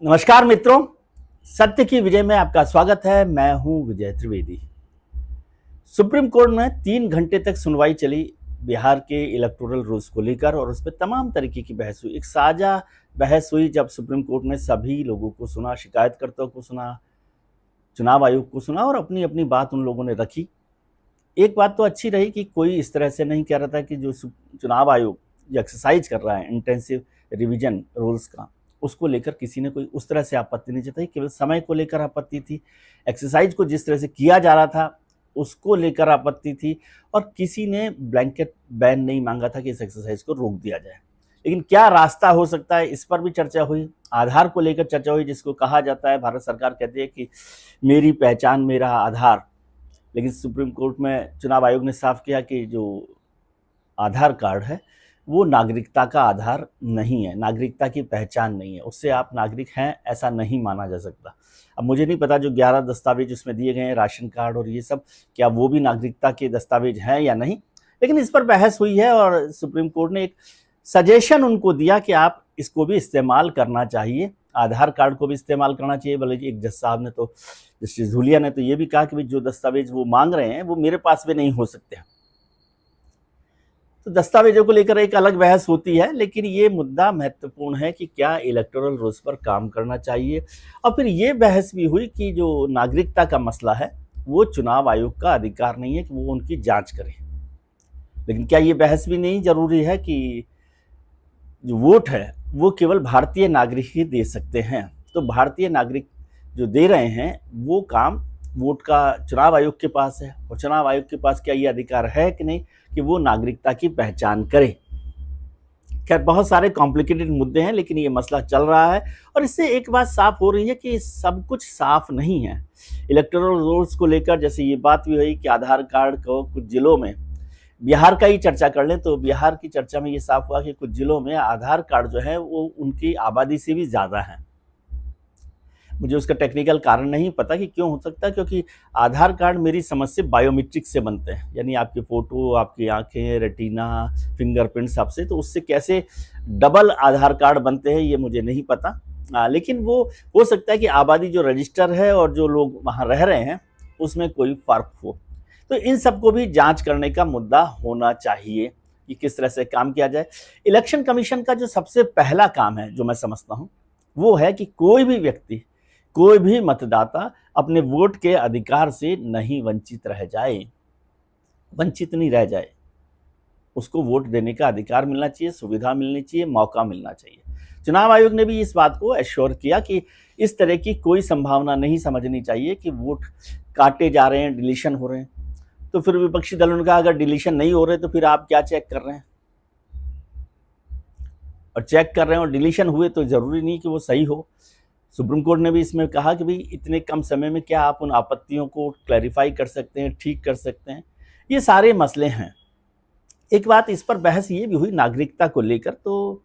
नमस्कार मित्रों, सत्य की विजय में आपका स्वागत है। मैं हूं विजय त्रिवेदी। सुप्रीम कोर्ट में 3 घंटे तक सुनवाई चली बिहार के इलेक्टोरल रूल्स को लेकर और उस पर तमाम तरीके की बहस हुई। एक साझा बहस हुई जब सुप्रीम कोर्ट ने सभी लोगों को सुना, शिकायतकर्ताओं को सुना, चुनाव आयोग को सुना और अपनी अपनी बात उन लोगों ने रखी। एक बात तो अच्छी रही कि कोई इस तरह से नहीं कह रहा था कि जो चुनाव आयोग जो एक्सरसाइज कर रहा है इंटेंसिव रिवीजन रूल्स का, उसको लेकर किसी ने कोई उस तरह से आपत्ति नहीं जताई। केवल समय को लेकर आपत्ति थी, एक्सरसाइज को जिस तरह से किया जा रहा था उसको लेकर आपत्ति थी और किसी ने ब्लैंकेट बैन नहीं मांगा था कि इस एक्सरसाइज को रोक दिया जाए। लेकिन क्या रास्ता हो सकता है, इस पर भी चर्चा हुई। आधार को लेकर चर्चा हुई, जिसको कहा जाता है, भारत सरकार कहती है कि मेरी पहचान मेरा आधार। लेकिन सुप्रीम कोर्ट में चुनाव आयोग ने साफ किया कि जो आधार कार्ड है वो नागरिकता का आधार नहीं है, नागरिकता की पहचान नहीं है, उससे आप नागरिक हैं ऐसा नहीं माना जा सकता। अब मुझे नहीं पता जो 11 दस्तावेज उसमें दिए गए हैं, राशन कार्ड और ये सब, क्या वो भी नागरिकता के दस्तावेज हैं या नहीं, लेकिन इस पर बहस हुई है और सुप्रीम कोर्ट ने एक सजेशन उनको दिया कि आप इसको भी इस्तेमाल करना चाहिए, आधार कार्ड को भी इस्तेमाल करना चाहिए। भले एक जज साहब ने तो, जस्टिस धूलिया ने तो ये भी कहा कि जो दस्तावेज वो मांग रहे हैं वो मेरे पास भी नहीं हो सकते। तो दस्तावेजों को लेकर एक अलग बहस होती है, लेकिन ये मुद्दा महत्वपूर्ण है कि क्या इलेक्टोरल रूल्स पर काम करना चाहिए। और फिर ये बहस भी हुई कि जो नागरिकता का मसला है वो चुनाव आयोग का अधिकार नहीं है कि वो उनकी जांच करे। लेकिन क्या ये बहस भी नहीं जरूरी है कि जो वोट है वो केवल भारतीय नागरिक ही दे सकते हैं? तो भारतीय नागरिक जो दे रहे हैं वो काम वोट का चुनाव आयोग के पास है, और चुनाव आयोग के पास क्या ये अधिकार है कि नहीं कि वो नागरिकता की पहचान करे। खैर, बहुत सारे कॉम्प्लिकेटेड मुद्दे हैं, लेकिन ये मसला चल रहा है और इससे एक बात साफ हो रही है कि सब कुछ साफ नहीं है। इलेक्टोरल रूल्स को लेकर जैसे ये बात भी हुई कि आधार कार्ड को कुछ जिलों में, बिहार का ही चर्चा कर लें तो बिहार की चर्चा में ये साफ हुआ कि कुछ जिलों में आधार कार्ड जो है वो उनकी आबादी से भी ज़्यादा है। मुझे उसका टेक्निकल कारण नहीं पता कि क्यों हो सकता है, क्योंकि आधार कार्ड मेरी समझ से बायोमेट्रिक से बनते हैं, यानी आपकी फ़ोटो, आपकी आंखें, रेटिना, फिंगरप्रिंट सबसे, तो उससे कैसे डबल आधार कार्ड बनते हैं ये मुझे नहीं पता। लेकिन वो हो सकता है कि आबादी जो रजिस्टर है और जो लोग वहाँ रह रहे हैं उसमें कोई फ़र्क हो। तो इन सबको भी जांच करने का मुद्दा होना चाहिए कि किस तरह से काम किया जाए। इलेक्शन कमीशन का जो सबसे पहला काम है जो मैं समझता हूँ वो है कि कोई भी व्यक्ति, कोई भी मतदाता अपने वोट के अधिकार से नहीं वंचित रह जाए, वंचित नहीं रह जाए। उसको वोट देने का अधिकार मिलना चाहिए, सुविधा मिलनी चाहिए, मौका मिलना चाहिए। चुनाव आयोग ने भी इस बात को एश्योर किया कि इस तरह की कोई संभावना नहीं समझनी चाहिए कि वोट काटे जा रहे हैं, डिलीशन हो रहे हैं। तो फिर विपक्षी दलों ने कहा अगर डिलीशन नहीं हो रहे तो फिर आप क्या चेक कर रहे हैं, और चेक कर रहे हैं और डिलीशन हुए तो जरूरी नहीं कि वो सही हो। सुप्रीम कोर्ट ने भी इसमें कहा कि भाई इतने कम समय में क्या आप उन आपत्तियों को क्लैरिफाई कर सकते हैं, ठीक कर सकते हैं, ये सारे मसले हैं। एक बात इस पर बहस ये भी हुई नागरिकता को लेकर, तो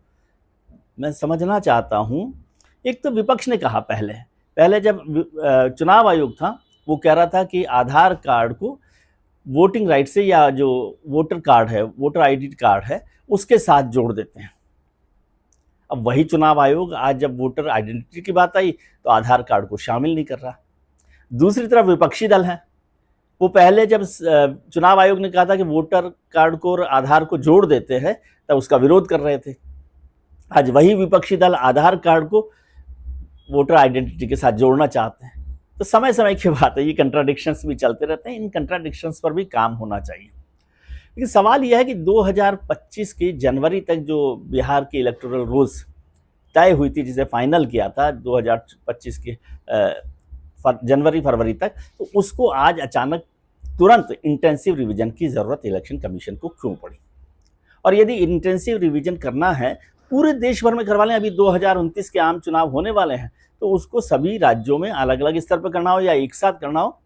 मैं समझना चाहता हूं। एक तो विपक्ष ने कहा पहले जब चुनाव आयोग था वो कह रहा था कि आधार कार्ड को वोटिंग राइट से, या जो वोटर कार्ड है, वोटर आईडी कार्ड है, उसके साथ जोड़ देते हैं। अब वही चुनाव आयोग आज जब वोटर आइडेंटिटी की बात आई तो आधार कार्ड को शामिल नहीं कर रहा। दूसरी तरफ विपक्षी दल है, वो पहले जब चुनाव आयोग ने कहा था कि वोटर कार्ड को और आधार को जोड़ देते हैं तब उसका विरोध कर रहे थे। आज वही विपक्षी दल आधार कार्ड को वोटर आइडेंटिटी के साथ जोड़ना चाहते हैं। तो समय समय की बात है, ये कंट्राडिक्शंस भी चलते रहते हैं, इन कंट्राडिक्शंस पर भी काम होना चाहिए। लेकिन सवाल यह है कि 2025 की जनवरी तक जो बिहार के इलेक्टोरल रूल्स तय हुई थी, जिसे फाइनल किया था 2025 के जनवरी फरवरी तक, तो उसको आज अचानक तुरंत इंटेंसिव रिवीजन की ज़रूरत इलेक्शन कमीशन को क्यों पड़ी? और यदि इंटेंसिव रिवीजन करना है, पूरे देश भर में करवा लें, अभी 2029 के आम चुनाव होने वाले हैं, तो उसको सभी राज्यों में अलग अलग स्तर पर करना हो या एक साथ करना हो,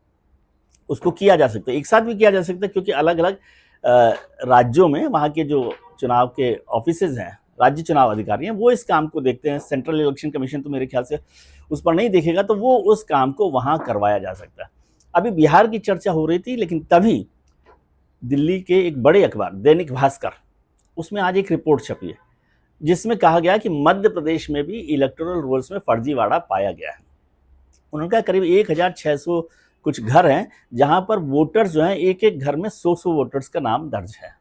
उसको किया जा सकता है। एक साथ भी किया जा सकता है, क्योंकि अलग अलग राज्यों में वहाँ के जो चुनाव के ऑफिसेज हैं, राज्य चुनाव अधिकारी हैं, वो इस काम को देखते हैं। सेंट्रल इलेक्शन कमीशन तो मेरे ख्याल से उस पर नहीं देखेगा, तो वो उस काम को वहाँ करवाया जा सकता है। अभी बिहार की चर्चा हो रही थी, लेकिन तभी दिल्ली के एक बड़े अखबार दैनिक भास्कर, उसमें आज एक रिपोर्ट छपी है। जिसमें कहा गया कि मध्य प्रदेश में भी इलेक्टोरल रोल्स में फर्जीवाड़ा पाया गया है। उन्होंने कहा करीब 1600 कुछ घर हैं जहां पर वोटर्स जो हैं एक एक घर में 100 वोटर्स का नाम दर्ज है,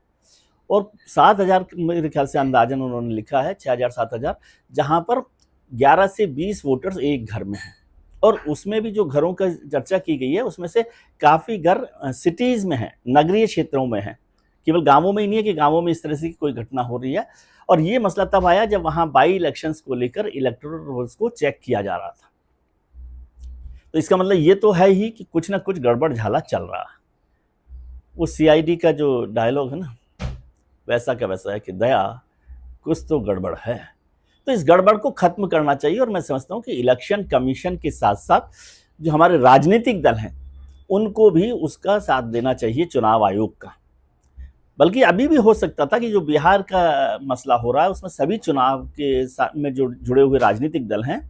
और 7,000 मेरे ख्याल से अंदाजन उन्होंने लिखा है, 6,000-7,000, जहां पर 11 से 20 वोटर्स एक घर में हैं। और उसमें भी जो घरों का चर्चा की गई है उसमें से काफ़ी घर सिटीज़ में हैं, नगरीय क्षेत्रों में हैं, केवल गांवों में ही नहीं है कि गांवों में इस तरह से कोई घटना हो रही है। और ये मसला तब आया जब वहां बाई इलेक्शंस को लेकर इलेक्टोरल रोल्स को चेक किया जा रहा था। तो इसका मतलब ये तो है ही कि कुछ ना कुछ गड़बड़ झाला चल रहा है। वो सीआईडी का जो डायलॉग है ना, वैसा का वैसा है कि दया कुछ तो गड़बड़ है। तो इस गड़बड़ को खत्म करना चाहिए, और मैं समझता हूं कि इलेक्शन कमीशन के साथ साथ जो हमारे राजनीतिक दल हैं उनको भी उसका साथ देना चाहिए, चुनाव आयोग का। बल्कि अभी भी हो सकता था कि जो बिहार का मसला हो रहा है उसमें सभी चुनाव के साथ में जो जुड़े हुए राजनीतिक दल हैं,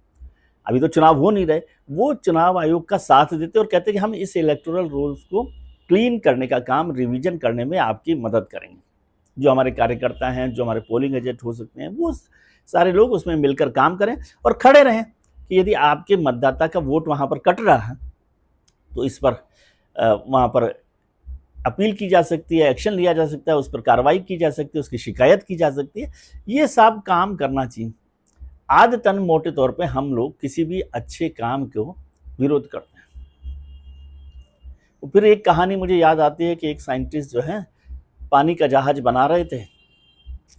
अभी तो चुनाव हो नहीं रहे, वो चुनाव आयोग का साथ देते और कहते कि हम इस इलेक्टोरल रोल्स को क्लीन करने का काम, रिवीजन करने में आपकी मदद करेंगे। जो हमारे कार्यकर्ता हैं, जो हमारे पोलिंग एजेंट हो सकते हैं, वो सारे लोग उसमें मिलकर काम करें और खड़े रहें कि यदि आपके मतदाता का वोट वहाँ पर कट रहा है तो इस पर वहाँ पर अपील की जा सकती है, एक्शन लिया जा सकता है, उस पर कार्रवाई की जा सकती है, उसकी शिकायत की जा सकती है। ये सब काम करना चाहिए। आदतन मोटे तौर पे हम लोग किसी भी अच्छे काम को विरोध करते हैं। तो फिर एक कहानी मुझे याद आती है कि एक साइंटिस्ट जो है पानी का जहाज बना रहे थे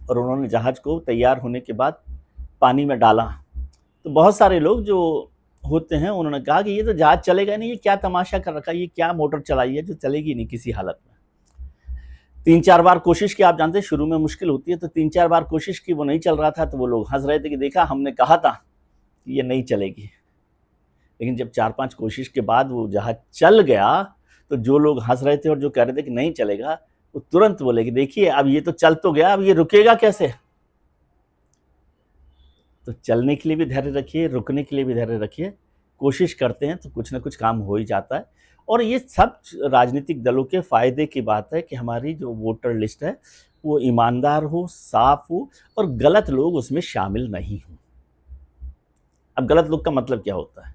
और उन्होंने जहाज को तैयार होने के बाद पानी में डाला। तो बहुत सारे लोग जो होते हैं उन्होंने कहा कि ये तो जहाज चलेगा नहीं, ये क्या तमाशा कर रखा है, ये क्या मोटर चलाई है जो चलेगी नहीं किसी हालत में। 3-4 बार कोशिश की, आप जानते हैं शुरू में मुश्किल होती है, तो 3-4 बार कोशिश की, वो नहीं चल रहा था, तो वो लोग हंस रहे थे कि देखा हमने कहा था कि ये नहीं चलेगी। लेकिन जब 4-5 कोशिश के बाद वो जहाज चल गया तो जो लोग हंस रहे थे और जो कह रहे थे कि नहीं चलेगा, वो तुरंत बोले कि देखिए अब ये तो चल तो गया, अब ये रुकेगा कैसे। तो चलने के लिए भी धैर्य रखिए, रुकने के लिए भी धैर्य रखिए। कोशिश करते हैं तो कुछ ना कुछ काम हो ही जाता है। और ये सब राजनीतिक दलों के फायदे की बात है कि हमारी जो वोटर लिस्ट है वो ईमानदार हो, साफ हो और गलत लोग उसमें शामिल नहीं हों। अब गलत लोग का मतलब क्या होता है?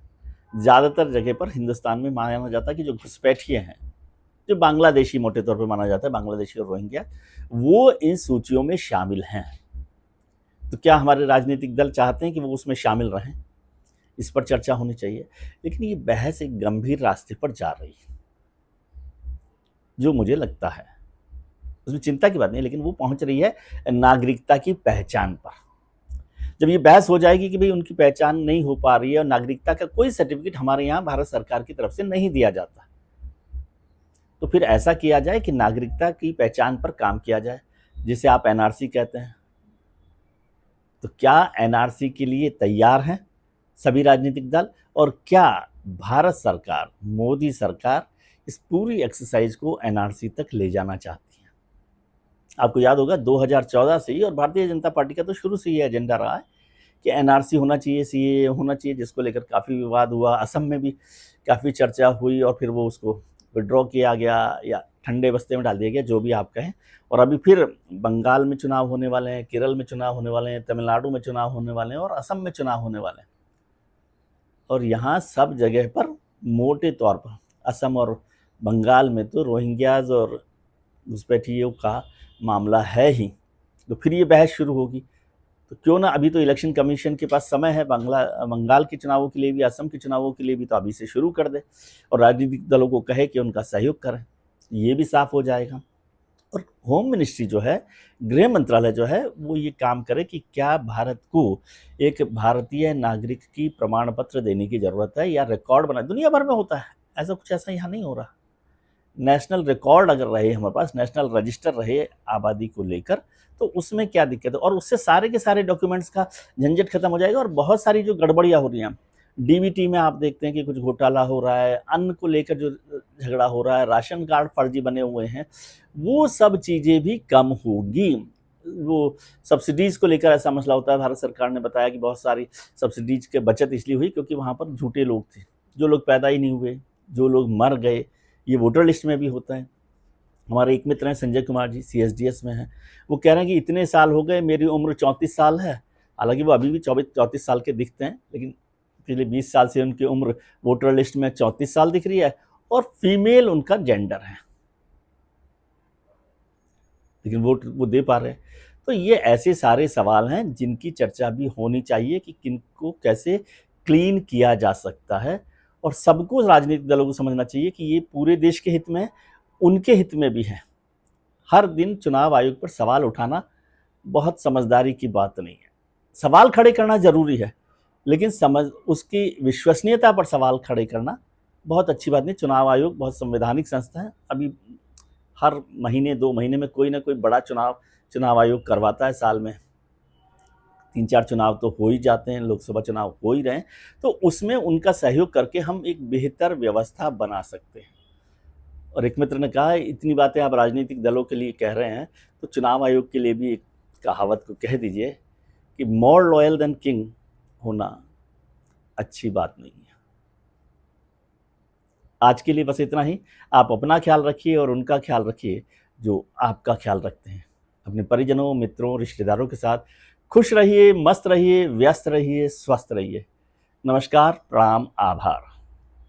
ज़्यादातर जगह पर हिंदुस्तान में माना जाता है कि जो घुसपैठिए हैं, जो बांग्लादेशी मोटे तौर पे माना जाता है, बांग्लादेशी और रोहिंग्या, वो इन सूचियों में शामिल हैं। तो क्या हमारे राजनीतिक दल चाहते हैं कि वो उसमें शामिल रहें? इस पर चर्चा होनी चाहिए। लेकिन ये बहस एक गंभीर रास्ते पर जा रही है, जो मुझे लगता है उसमें चिंता की बात नहीं, लेकिन वो पहुंच रही है नागरिकता की पहचान पर। जब ये बहस हो जाएगी कि भाई उनकी पहचान नहीं हो पा रही है और नागरिकता का कोई सर्टिफिकेट हमारे यहाँ भारत सरकार की तरफ से नहीं दिया जाता, तो फिर ऐसा किया जाए कि नागरिकता की पहचान पर काम किया जाए, जिसे आप एनआरसी कहते हैं। तो क्या एनआरसी के लिए तैयार हैं सभी राजनीतिक दल, और क्या भारत सरकार, मोदी सरकार इस पूरी एक्सरसाइज को एनआरसी तक ले जाना चाहती है? आपको याद होगा 2014 से ही, और भारतीय जनता पार्टी का तो शुरू से ही एजेंडा रहा है कि एनआरसी होना चाहिए, सीएए होना चाहिए, जिसको लेकर काफ़ी विवाद हुआ। असम में भी काफ़ी चर्चा हुई और फिर वो उसको विड्रॉ किया गया या ठंडे बस्ते में डाल दिया गया, जो भी आप कहें। और अभी फिर बंगाल में चुनाव होने वाले हैं, केरल में चुनाव होने वाले हैं, तमिलनाडु में चुनाव होने वाले हैं और असम में चुनाव होने वाले हैं। और यहाँ सब जगह पर मोटे तौर पर असम और बंगाल में तो रोहिंग्याज और घुसपैठियों का मामला है ही। तो फिर ये बहस शुरू होगी। तो क्यों ना, अभी तो इलेक्शन कमीशन के पास समय है, बंगाल के चुनावों के लिए भी, असम के चुनावों के लिए भी, तो अभी से शुरू कर दे और राजनीतिक दलों को कहे कि उनका सहयोग करें। ये भी साफ हो जाएगा। और होम मिनिस्ट्री जो है, गृह मंत्रालय जो है, वो ये काम करे कि क्या भारत को एक भारतीय नागरिक की प्रमाण पत्र देने की ज़रूरत है या रिकॉर्ड बना। दुनिया भर में होता है ऐसा, कुछ ऐसा यहाँ नहीं हो रहा। नेशनल रिकॉर्ड अगर रहे हमारे पास, नेशनल रजिस्टर रहे आबादी को लेकर, तो उसमें क्या दिक्कत है। और उससे सारे के सारे डॉक्यूमेंट्स का झंझट खत्म हो जाएगा। और बहुत सारी जो गड़बड़ियाँ हो रही हैं, डीबीटी में आप देखते हैं कि कुछ घोटाला हो रहा है, अन्न को लेकर जो झगड़ा हो रहा है, राशन कार्ड फर्जी बने हुए हैं, वो सब चीज़ें भी कम होगी। वो सब्सिडीज़ को लेकर ऐसा मसला होता है, भारत सरकार ने बताया कि बहुत सारी सब्सिडीज़ के बचत इसलिए हुई क्योंकि वहाँ पर झूठे लोग थे, जो लोग पैदा ही नहीं हुए, जो लोग मर गए। ये वोटर लिस्ट में भी होता है। हमारे एक मित्र हैं संजय कुमार जी, सीएसडीएस में हैं। वो कह रहे हैं कि इतने साल हो गए, मेरी उम्र 34 साल है। हालांकि वो अभी भी 24-34 साल के दिखते हैं, लेकिन पिछले 20 साल से उनकी उम्र वोटर लिस्ट में 34 साल दिख रही है, और फीमेल उनका जेंडर है, लेकिन वोट वो दे पा रहे हैं। तो ये ऐसे सारे सवाल हैं जिनकी चर्चा भी होनी चाहिए कि किनको कैसे क्लीन किया जा सकता है, और सबको, राजनीतिक दलों को समझना चाहिए कि ये पूरे देश के हित में है, उनके हित में भी है। हर दिन चुनाव आयोग पर सवाल उठाना बहुत समझदारी की बात नहीं है। सवाल खड़े करना जरूरी है, लेकिन समझ उसकी विश्वसनीयता पर सवाल खड़े करना बहुत अच्छी बात नहीं। चुनाव आयोग बहुत संवैधानिक संस्था है। अभी हर महीने 2 महीने में कोई ना कोई बड़ा चुनाव आयोग करवाता है। साल में 3-4 चुनाव तो हो ही जाते हैं, लोकसभा चुनाव हो ही रहे हैं। तो उसमें उनका सहयोग करके हम एक बेहतर व्यवस्था बना सकते हैं। और एक मित्र ने कहा, इतनी बातें आप राजनीतिक दलों के लिए कह रहे हैं, तो चुनाव आयोग के लिए भी एक कहावत को कह दीजिए कि मोर लॉयल देन किंग होना अच्छी बात नहीं है। आज के लिए बस इतना ही। आप अपना ख्याल रखिए और उनका ख्याल रखिए जो आपका ख्याल रखते हैं। अपने परिजनों, मित्रों, रिश्तेदारों के साथ खुश रहिए, मस्त रहिए, व्यस्त रहिए, स्वस्थ रहिए। नमस्कार, प्रणाम, आभार।